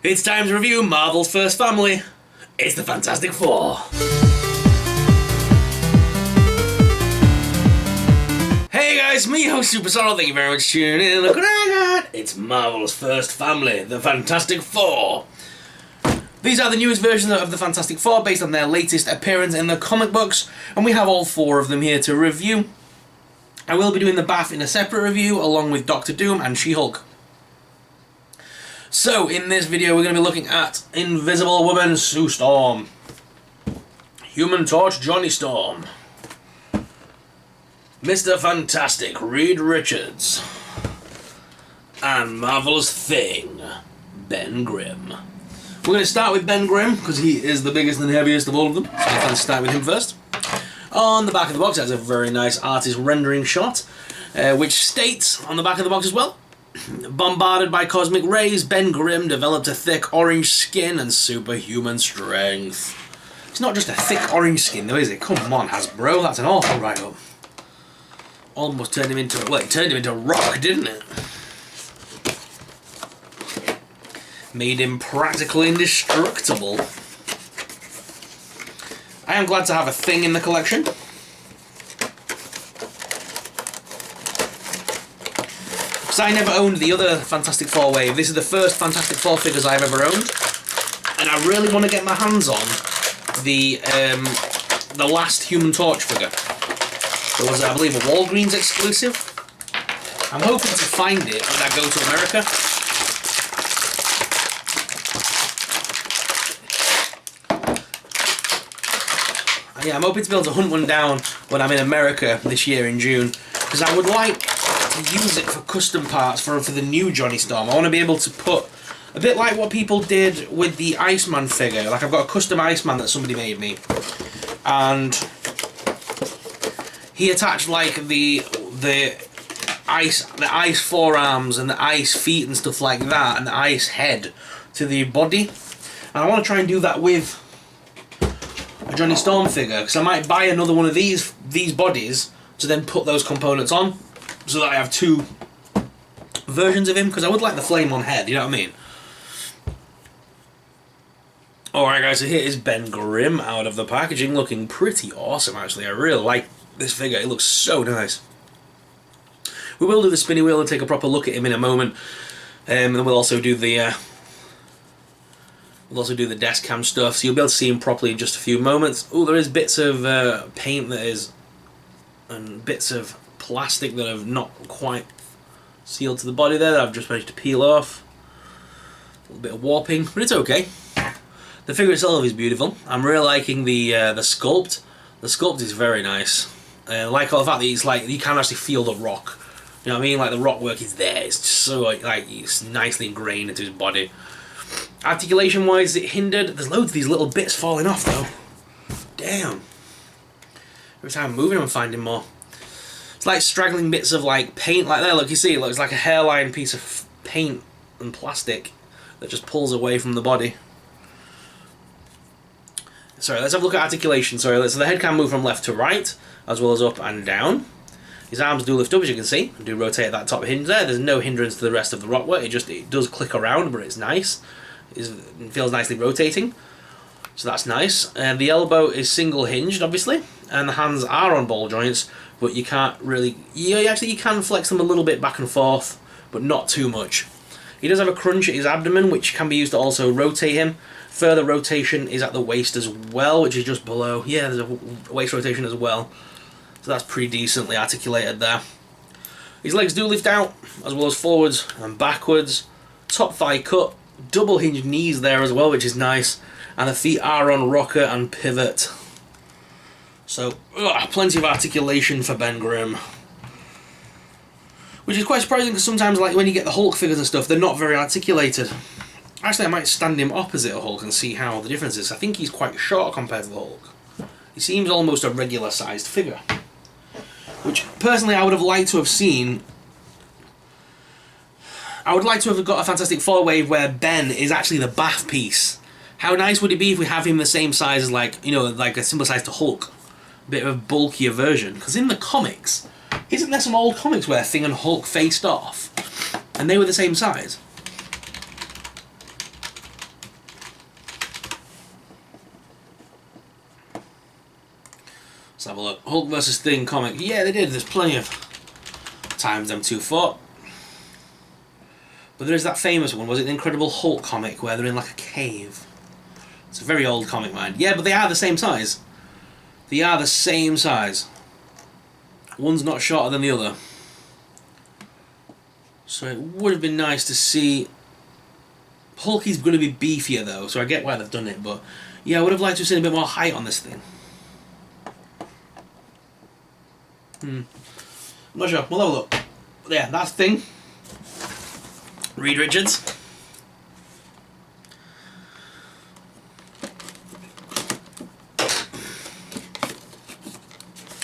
It's time to review Marvel's first family. It's the Fantastic Four. Hey guys, me host Super Sorrow, thank you very much for tuning in. Look what I got! It's Marvel's first family, the Fantastic Four. These are the newest versions of the Fantastic Four based on their latest appearance in the comic books, and we have all four of them here to review. I will be doing the Bath in a separate review along with Doctor Doom and She-Hulk. So, in this video we're going to be looking at Invisible Woman Sue Storm, Human Torch Johnny Storm, Mr. Fantastic Reed Richards, and Marvel's Thing, Ben Grimm. We're going to start with Ben Grimm because he is the biggest and heaviest of all of them, so let's start with him first. On the back of the box, it has a very nice artist rendering shot, which states on the back of the box as well, bombarded by cosmic rays, Ben Grimm developed a thick orange skin and superhuman strength. It's not just a thick orange skin though, is it? Come on, Hasbro, that's an awful write-up. Almost turned him into, well, it turned him into rock, didn't it? Made him practically indestructible. I am glad to have a Thing in the collection. Because I never owned the other Fantastic Four wave. This is the first Fantastic Four figures I've ever owned. And I really want to get my hands on the last Human Torch figure. There was, I believe, a Walgreens exclusive. I'm hoping to find it when I go to America. Yeah, I'm hoping to be able to hunt one down when I'm in America this year in June. Because I would like to use it for custom parts for the new Johnny Storm. I want to be able to put, a bit like what people did with the Iceman figure. Like I've got a custom Iceman that somebody made me. And he attached like the ice forearms and the ice feet and stuff like that, and the ice head to the body. And I want to try and do that with a Johnny Storm figure, because I might buy another one of these bodies to then put those components on, so that I have two versions of him, because I would like the flame on head, you know what I mean? Alright guys, so here is Ben Grimm out of the packaging, looking pretty awesome actually. I really like this figure, it looks so nice. We will do the spinny wheel and take a proper look at him in a moment, and then we'll also do the desk cam stuff, so you'll be able to see him properly in just a few moments. Oh, there is bits of paint that is, and bits of plastic that have not quite sealed to the body there that I've just managed to peel off. A little bit of warping, but it's okay. The figure itself is beautiful. I'm really liking the sculpt. The sculpt is very nice. I like all the fact that it's like you can actually feel the rock. You know what I mean? Like the rock work is there. It's just so like it's nicely ingrained into his body. Articulation wise, it hindered. There's loads of these little bits falling off though. Damn. Every time I'm moving I'm finding more. It's like straggling bits of like paint like that. Look, you see it looks like a hairline piece of paint and plastic that just pulls away from the body. Sorry, let's have a look at articulation. Sorry, so the head can move from left to right as well as up and down. His arms do lift up, as you can see, and do rotate that top hinge there. There's no hindrance to the rest of the rock work. It does click around, but it's nice. It feels nicely rotating, so that's nice. And the elbow is single hinged, obviously, and the hands are on ball joints, but you can't really. You can flex them a little bit back and forth, but not too much. He does have a crunch at his abdomen, which can be used to also rotate him. Further rotation is at the waist as well, which is just below. Yeah, there's a waist rotation as well. So that's pretty decently articulated there. His legs do lift out, as well as forwards and backwards. Top thigh cut, double hinged knees there as well, which is nice. And the feet are on rocker and pivot. So, plenty of articulation for Ben Grimm. Which is quite surprising, because sometimes like when you get the Hulk figures and stuff, they're not very articulated. Actually, I might stand him opposite a Hulk and see how the difference is. I think he's quite short compared to the Hulk. He seems almost a regular sized figure. Which, personally, I would have liked to have seen. I would like to have got a Fantastic Four wave where Ben is actually the Bath piece. How nice would it be if we have him the same size as, like, you know, like a similar size to Hulk? A bit of a bulkier version. Because in the comics, isn't there some old comics where Thing and Hulk faced off? And they were the same size? Let's have a look. Hulk versus Thing comic. Yeah, they did. There's plenty of times them two fought. But there is that famous one. Was it the Incredible Hulk comic where they're in like a cave? It's a very old comic, mind. Yeah, but they are the same size. They are the same size. One's not shorter than the other. So it would have been nice to see... Hulky's going to be beefier though, so I get why they've done it, but yeah, I would have liked to have seen a bit more height on this thing. I'm not sure. We'll have a look. Yeah, that's Thing. Reed Richards.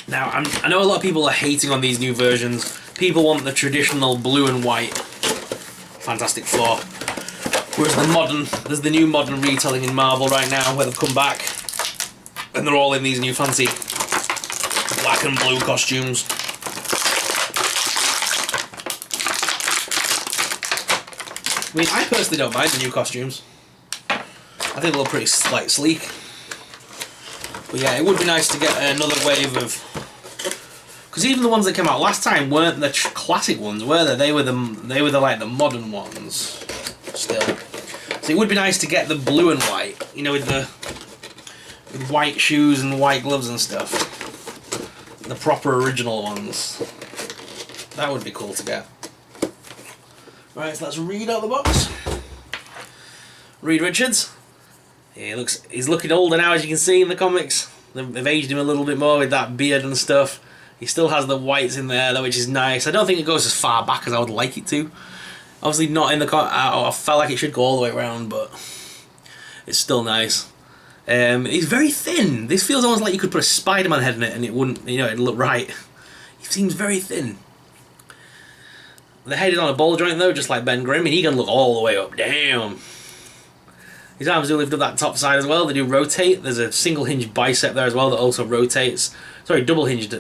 Now, I know a lot of people are hating on these new versions. People want the traditional blue and white Fantastic Four. Whereas there's the new modern retelling in Marvel right now where they've come back and they're all in these new fancy black and blue costumes. I mean, I personally don't mind the new costumes. I think they look pretty sleek. But yeah, it would be nice to get another wave of... Because even the ones that came out last time weren't the classic ones, were they? They were the like the modern ones. Still, so it would be nice to get the blue and white, you know, with white shoes and white gloves and stuff. The proper original ones. That would be cool to get. Right, so let's read out the box. Reed Richards. Yeah, he's looking older now, as you can see in the comics. They've aged him a little bit more with that beard and stuff. He still has the whites in there, though, which is nice. I don't think it goes as far back as I would like it to. Obviously not in the... I felt like it should go all the way around, but it's still nice. He's very thin. This feels almost like you could put a Spider-Man head in it and it wouldn't, you know, it'd look right. He seems very thin. The head is on a ball joint, though, just like Ben Grimm, and he can look all the way up. Damn. His arms do lift up that top side as well. They do rotate. There's a single hinged bicep there as well that also rotates. Sorry, double hinged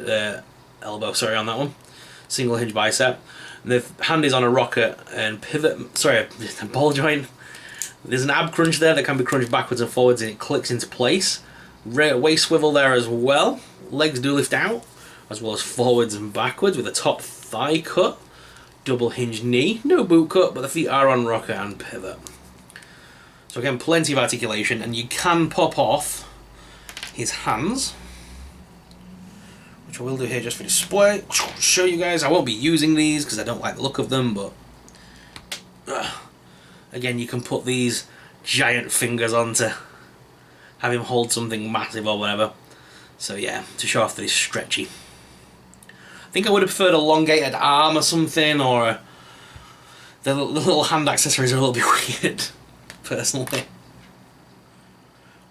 elbow, sorry, on that one. Single hinge bicep. And the hand is on a rocket and pivot, sorry, a ball joint. There's an ab crunch there that can be crunched backwards and forwards and it clicks into place. Waist swivel there as well. Legs do lift out, as well as forwards and backwards with a top thigh cut. Double hinged knee. No boot cut, but the feet are on rocker and pivot. So again, plenty of articulation, and you can pop off his hands, which I will do here just for display. Show you guys. I won't be using these because I don't like the look of them, but again, you can put these giant fingers on to have him hold something massive or whatever. So yeah, to show off that he's stretchy. I think I would have preferred a elongated arm or something, or the little hand accessories are a little bit weird, personally.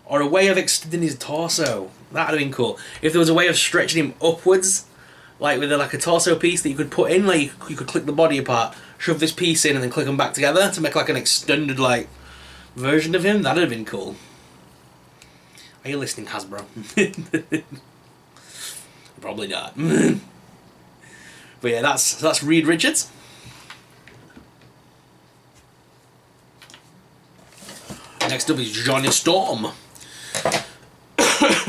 Or a way of extending his torso. That would have been cool. If there was a way of stretching him upwards, like with a torso piece that you could put in, like you could click the body apart, shove this piece in and then click them back together to make like an extended like version of him, that would have been cool. Are you listening, Hasbro? Probably not. But yeah, that's Reed Richards. Next up is Johnny Storm.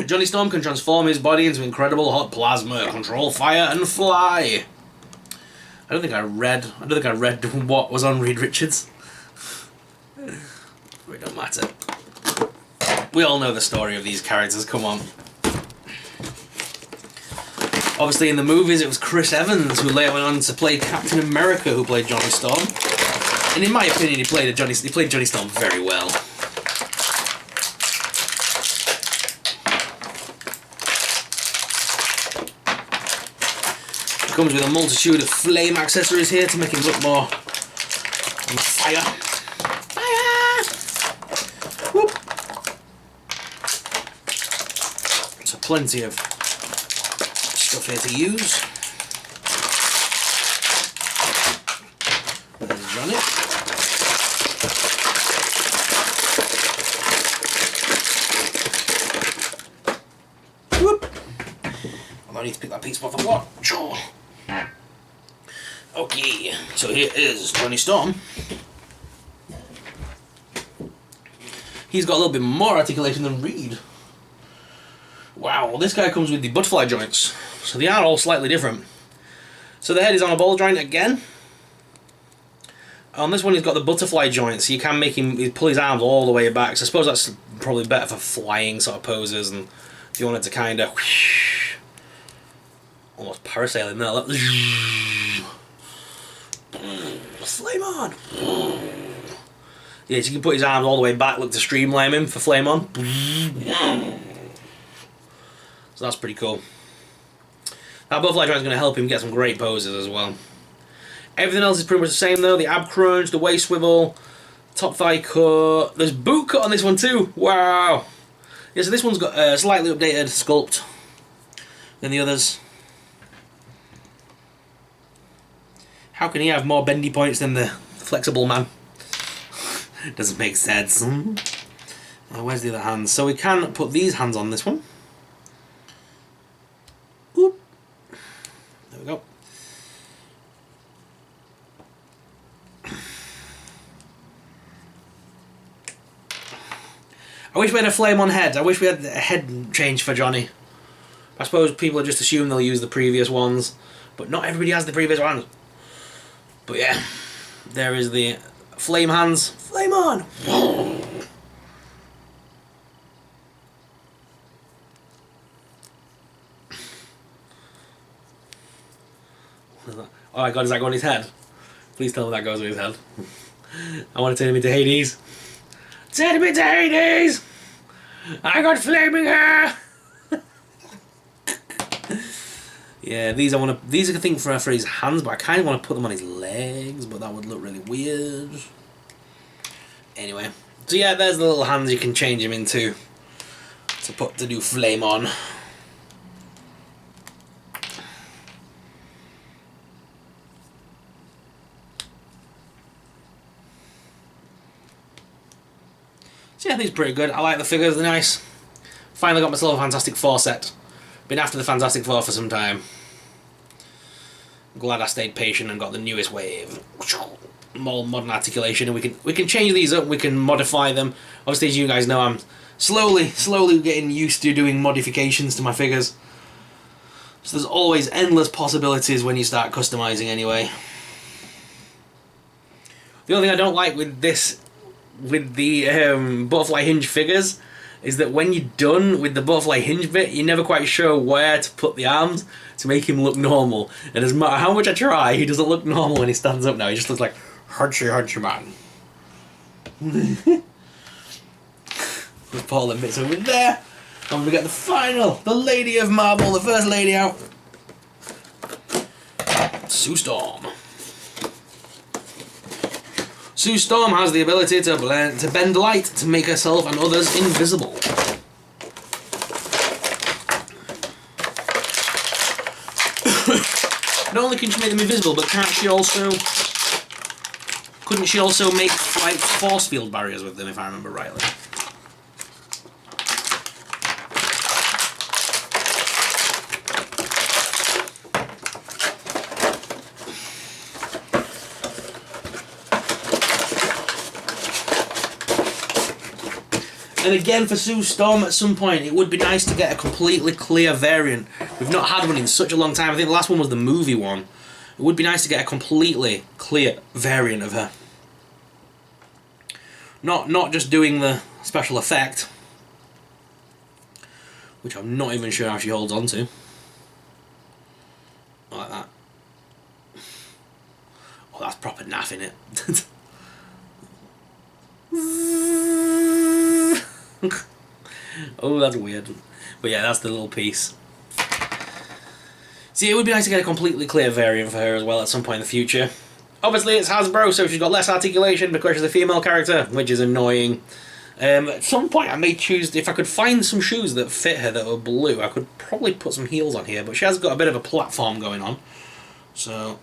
Johnny Storm can transform his body into incredible hot plasma, control fire, and fly. I don't think I read what was on Reed Richards. It don't matter. We all know the story of these characters, come on. Obviously in the movies it was Chris Evans who later went on to play Captain America, who played Johnny Storm. And in my opinion he played Johnny Storm very well. He comes with a multitude of flame accessories here to make him look more on fire. Fire! Whoop! So plenty of stuff here to use. There's Johnny. Whoop! I need to pick that piece off the block. Okay, so here is Johnny Storm. He's got a little bit more articulation than Reed. Wow, well, this guy comes with the butterfly joints. So they are all slightly different. So the head is on a ball joint again. On this one he's got the butterfly joint, so you can make him pull his arms all the way back. So I suppose that's probably better for flying sort of poses, and if you wanted to kind of almost parasailing there. Flame on! Yeah, so you can put his arms all the way back, look to streamline him for flame on. So that's pretty cool. That butterfly joint is going to help him get some great poses as well. Everything else is pretty much the same though. The ab crunch, the waist swivel, top thigh cut. There's boot cut on this one too. Wow. Yeah, so this one's got a slightly updated sculpt than the others. How can he have more bendy points than the flexible man? Doesn't make sense. Where's the other hands? So we can put these hands on this one. Oop. There we go. I wish we had a flame on head. I wish we had a head change for Johnny. I suppose people just assume they'll use the previous ones, but not everybody has the previous ones. But yeah, there is the flame hands. Flame on! Oh my god, does that go on his head? Please tell me that goes on his head. I want to turn him into Hades. Turn him into Hades! I got flaming hair! Yeah, these are the thing for his hands, but I kind of want to put them on his legs, but that would look really weird. Anyway, so yeah, there's the little hands you can change him into to do flame on. So yeah, I think it's pretty good. I like the figures, they're nice. Finally got myself a Fantastic Four set. Been after the Fantastic Four for some time. Glad I stayed patient and got the newest wave. More modern articulation, and we can change these up, we can modify them. Obviously, as you guys know, I'm slowly getting used to doing modifications to my figures. So there's always endless possibilities when you start customizing anyway. The only thing I don't like with the butterfly hinge figures is that when you're done with the butterfly hinge bit, you're never quite sure where to put the arms to make him look normal. And as matter how much I try, he doesn't look normal when he stands up now. He just looks like hunchy man. With Paul and bits over there. And we get the final, the Lady of Marble, the first lady out. Sue Storm. Sue Storm has the ability to bend light to make herself and others invisible. Not only can she make them invisible, but couldn't she also make like force field barriers with them, if I remember rightly? And again, for Sue Storm, at some point, it would be nice to get a completely clear variant. We've not had one in such a long time. I think the last one was the movie one. It would be nice to get a completely clear variant of her. Not just doing the special effect, which I'm not even sure how she holds on to. Like that. Oh, that's proper naff, innit? Oh, that's weird. But yeah, that's the little piece. See, it would be nice to get a completely clear variant for her as well at some point in the future. Obviously, it's Hasbro, so she's got less articulation because she's a female character, which is annoying. At some point, I may choose, if I could find some shoes that fit her that were blue, I could probably put some heels on here, but she has got a bit of a platform going on. So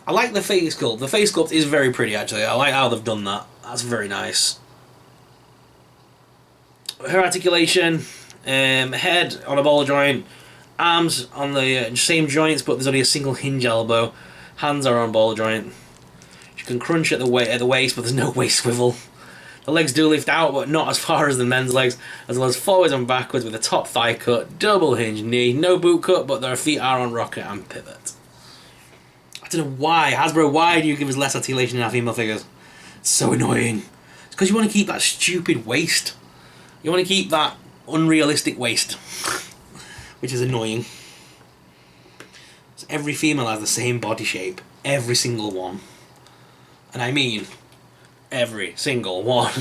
I like the face sculpt. The face sculpt is very pretty, actually. I like how they've done that. That's very nice. Her articulation, head on a ball joint, arms on the same joints, but there's only a single hinge elbow. Hands are on ball joint. She can crunch at the waist, but there's no waist swivel. The legs do lift out, but not as far as the men's legs, as well as forwards and backwards with a top thigh cut, double hinge knee, no boot cut, but their feet are on rocket and pivot. I don't know why. Hasbro, why do you give us less articulation in our female figures? It's so annoying. It's because you want to keep that stupid waist. You want to keep that unrealistic waist, which is annoying. So every female has the same body shape. Every single one. And I mean, every single one.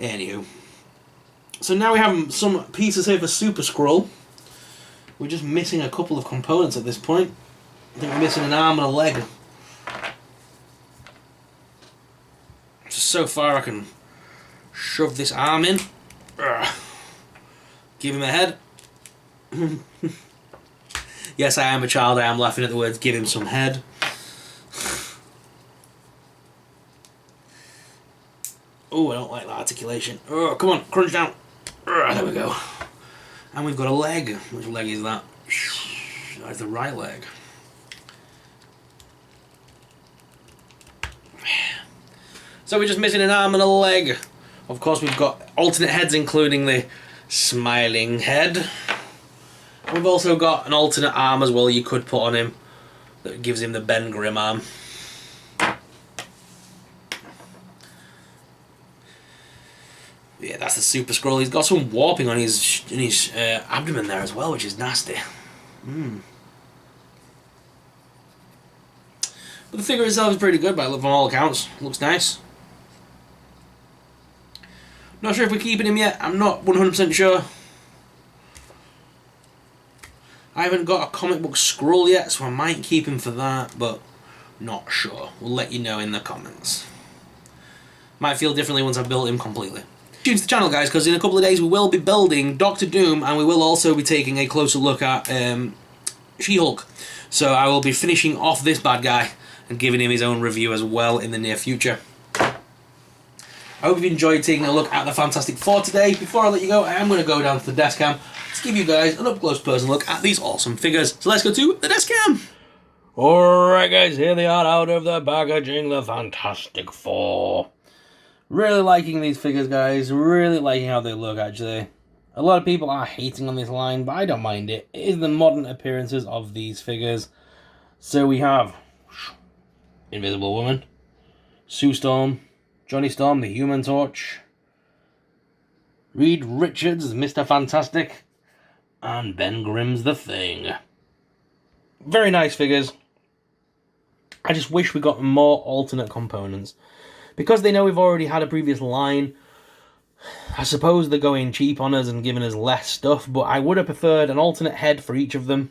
Anywho. So now we have some pieces here for Super Skrull. We're just missing a couple of components at this point. I think we're missing an arm and a leg. So far I can shove this arm in. Give him a head. Yes, I am a child. I am laughing at the words give him some head. Oh, I don't like that articulation. Oh, come on, crunch down. There we go. And we've got a leg. Which leg is that? That's the right leg. So we're just missing an arm and a leg. Of course, we've got alternate heads, including the smiling head. We've also got an alternate arm as well you could put on him that gives him the Ben Grimm arm. Yeah, that's the Super Skrull. He's got some warping on his abdomen there as well, which is nasty. But the figure itself is pretty good from all accounts. Looks nice. Not sure if we're keeping him yet. I'm not 100% sure. I haven't got a comic book Skrull yet, so I might keep him for that, but not sure. We'll let you know in the comments. Might feel differently once I've built him completely. Tune to the channel, guys, because in a couple of days we will be building Doctor Doom, and we will also be taking a closer look at She-Hulk. So I will be finishing off this bad guy and giving him his own review as well in the near future. I hope you've enjoyed taking a look at the Fantastic Four today. Before I let you go, I am going to go down to the desk cam to give you guys an up-close personal look at these awesome figures. So let's go to the desk cam. Alright guys, here they are out of the packaging, the Fantastic Four. Really liking these figures, guys. Really liking how they look, actually. A lot of people are hating on this line, but I don't mind it. It is the modern appearances of these figures. So we have Invisible Woman, Sue Storm, Johnny Storm, the Human Torch, Reed Richards as Mr. Fantastic, and Ben Grimm's The Thing. Very nice figures. I just wish we got more alternate components. Because they know we've already had a previous line, I suppose they're going cheap on us and giving us less stuff, but I would have preferred an alternate head for each of them.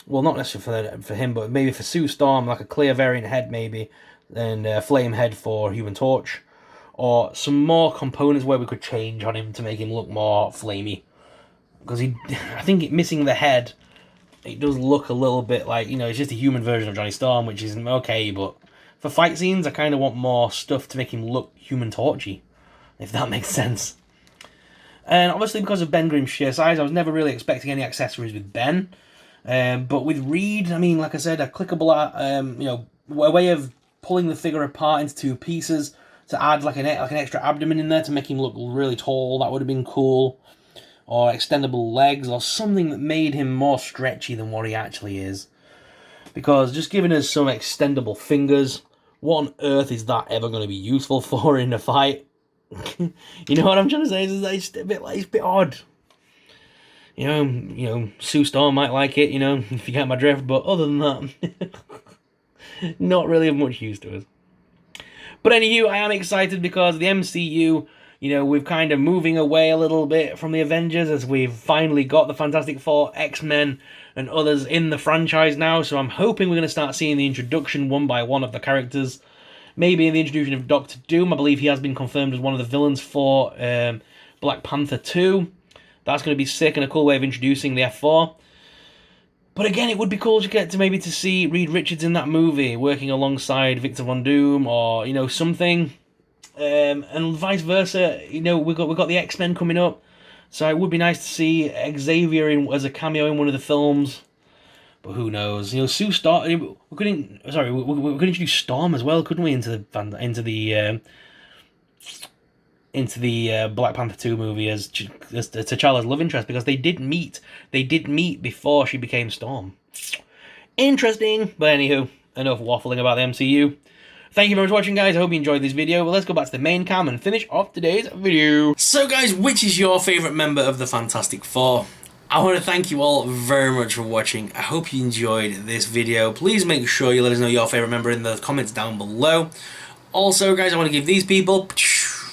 Well, not necessarily for him, but maybe for Sue Storm, like a clear variant head maybe, and a flame head for Human Torch. Or some more components where we could change on him to make him look more flamey. Because I think missing the head, it does look a little bit like, you know, it's just a human version of Johnny Storm, which is okay, but for fight scenes, I kind of want more stuff to make him look Human Torchy, if that makes sense. And obviously because of Ben Grimm's sheer size, I was never really expecting any accessories with Ben. But with Reed, I mean, like I said, a clickable, you know, a way of pulling the figure apart into two pieces to add like an extra abdomen in there to make him look really tall. That would have been cool. Or extendable legs, or something that made him more stretchy than what he actually is. Because just giving us some extendable fingers, what on earth is that ever going to be useful for in a fight? You know what I'm trying to say? It's a bit odd. You know, Sue Storm might like it, you know, if you get my drift, but other than that, not really of much use to us. But anywho, I am excited because the MCU, you know, we're kind of moving away a little bit from the Avengers as we've finally got the Fantastic Four, X-Men, and others in the franchise now. So I'm hoping we're going to start seeing the introduction one by one of the characters. Maybe in the introduction of Doctor Doom. I believe he has been confirmed as one of the villains for Black Panther 2. That's going to be sick and a cool way of introducing the F4. But again, it would be cool to get to see Reed Richards in that movie, working alongside Victor Von Doom, or, you know, something. And vice versa, you know, we've got the X-Men coming up, so it would be nice to see Xavier as a cameo in one of the films. But who knows? You know, Sue Storm. We couldn't. Sorry, we could introduce Storm as well, couldn't we? Into the Black Panther 2 movie as T'Challa's love interest, because they did meet. They did meet before she became Storm. Interesting. But anywho, enough waffling about the MCU. Thank you very much for watching, guys. I hope you enjoyed this video. But let's go back to the main cam and finish off today's video. So, guys, which is your favourite member of the Fantastic Four? I want to thank you all very much for watching. I hope you enjoyed this video. Please make sure you let us know your favourite member in the comments down below. Also, guys, I want to give these people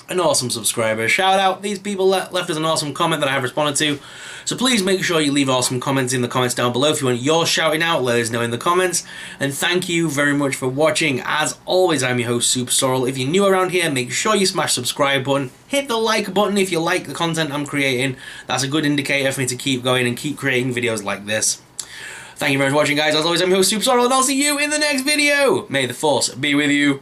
an awesome subscriber shout out. These people left us an awesome comment that I have responded to. So please make sure you leave awesome comments in the comments down below. If you want your shouting out, let us know in the comments. And thank you very much for watching. As always, I'm your host, Super Sorrel. If you're new around here, make sure you smash the subscribe button. Hit the like button if you like the content I'm creating. That's a good indicator for me to keep going and keep creating videos like this. Thank you very much for watching, guys. As always, I'm your host, Super Sorrel, and I'll see you in the next video. May the Force be with you.